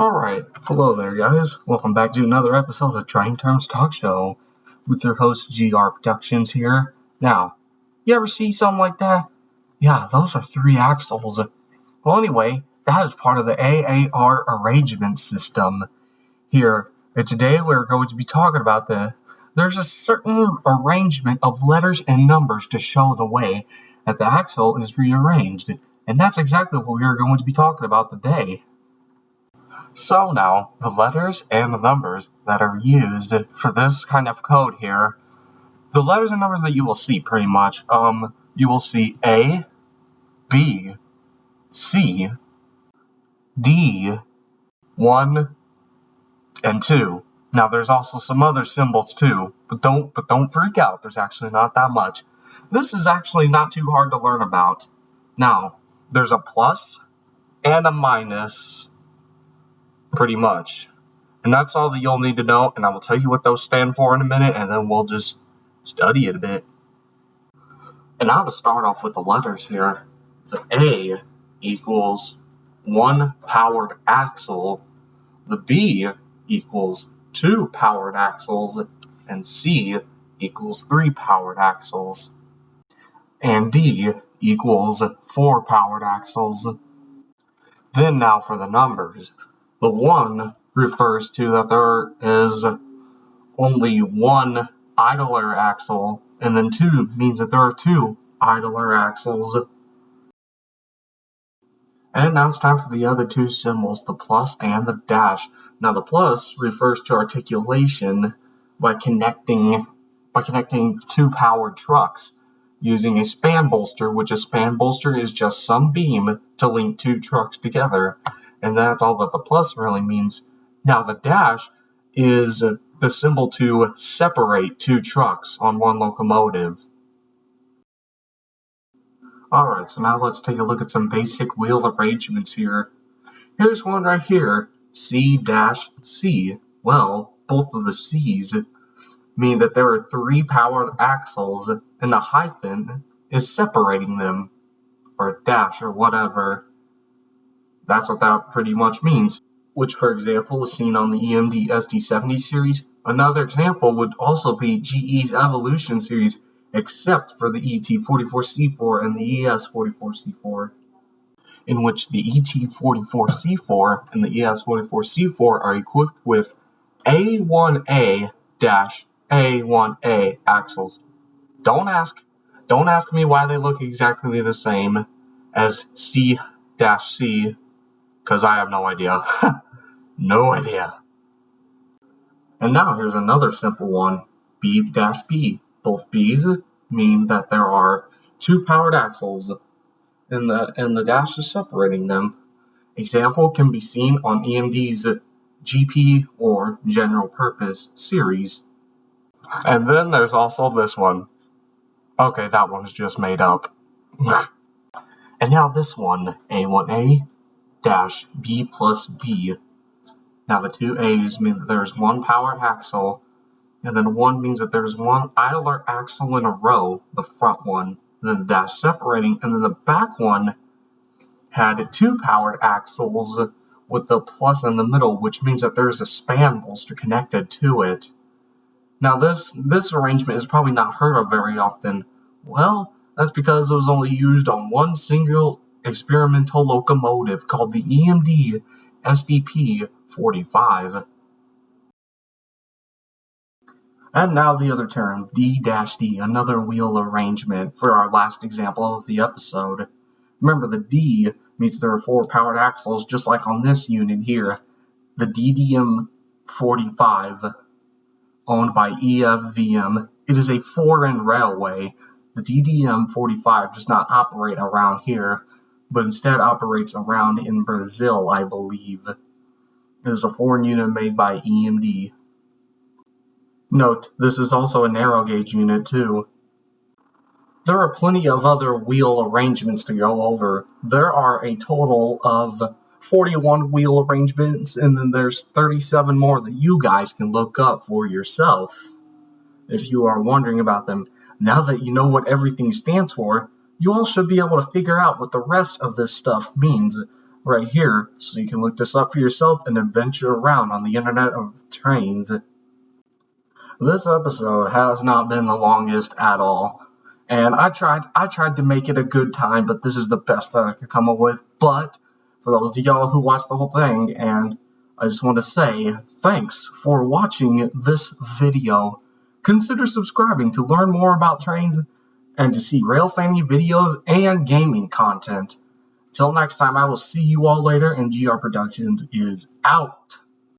Alright, hello there guys, welcome back to another episode of Trying Terms Talk Show with your host GR Productions here. Now, you ever see something like that? Yeah, those are 3 axles. Well anyway, that is part of the AAR arrangement system here. And today we're going to be talking about there's a certain arrangement of letters and numbers to show the way that the axle is rearranged. And that's exactly what we're going to be talking about today. So now, the letters and the numbers that are used for this kind of code here, the letters and numbers that you will see pretty much, you will see A, B, C, D, 1, and 2. Now there's also some other symbols too, but don't freak out, there's actually not that much. This is actually not too hard to learn about. Now, there's a plus and a minus, pretty much. And that's all that you'll need to know, and I will tell you what those stand for in a minute, and then we'll just study it a bit. And now to start off with the letters here, the A equals 1 powered axle, the B equals 2 powered axles, and C equals 3 powered axles, and D equals 4 powered axles. Then now for the numbers. The 1 refers to that there is only 1 idler axle, and then 2 means that there are 2 idler axles. And now it's time for the other 2 symbols, the plus and the dash. Now the plus refers to articulation by connecting 2 powered trucks using a span bolster, which a span bolster is just some beam to link 2 trucks together. And that's all that the plus really means. Now the dash is the symbol to separate 2 trucks on one locomotive. Alright, so now let's take a look at some basic wheel arrangements here. Here's one right here, C-C. Well, both of the C's mean that there are 3 powered axles, and the hyphen is separating them, or dash, or whatever. That's what that pretty much means, which for example is seen on the EMD SD70 series. Another example would also be GE's Evolution series, except for the ET44C4 and the ES44C4, in which the ET44C4 and the ES44C4 are equipped with A1A-A1A axles. Don't ask me why they look exactly the same as C-C, because I have no idea. No idea. And now here's another simple one, B-B. Both B's mean that there are 2 powered axles, and the dash is separating them. Example can be seen on EMD's GP or General Purpose series. And then there's also this one. Okay, that one's just made up. And now this one, A1A B plus B. Now the 2 A's mean that there's 1 powered axle, and then 1 means that there's 1 idler axle in a row, the front one, then the dash separating, and then the back one had 2 powered axles with the plus in the middle, which means that there's a span bolster connected to it. Now this arrangement is probably not heard of very often. Well, that's because it was only used on one single experimental locomotive called the EMD SDP-45. And now the other term, D-D, another wheel arrangement for our last example of the episode. Remember, the D means there are 4 powered axles, just like on this unit here, the DDM-45, owned by EFVM. It is a foreign railway. The DDM-45 does not operate around here, but instead operates around in Brazil, I believe. It is a foreign unit made by EMD. Note, this is also a narrow gauge unit too. There are plenty of other wheel arrangements to go over. There are a total of 41 wheel arrangements, and then there's 37 more that you guys can look up for yourself if you are wondering about them. Now that you know what everything stands for, you all should be able to figure out what the rest of this stuff means. right here, so you can look this up for yourself and adventure around on the internet of trains. This episode has not been the longest at all, and I tried to make it a good time, but this is the best that I could come up with. But for those of y'all who watched the whole thing, and I just want to say thanks for watching this video. Consider subscribing to learn more about trains and to see rail fanny videos and gaming content. Till next time, I will see you all later, and GR Productions is out.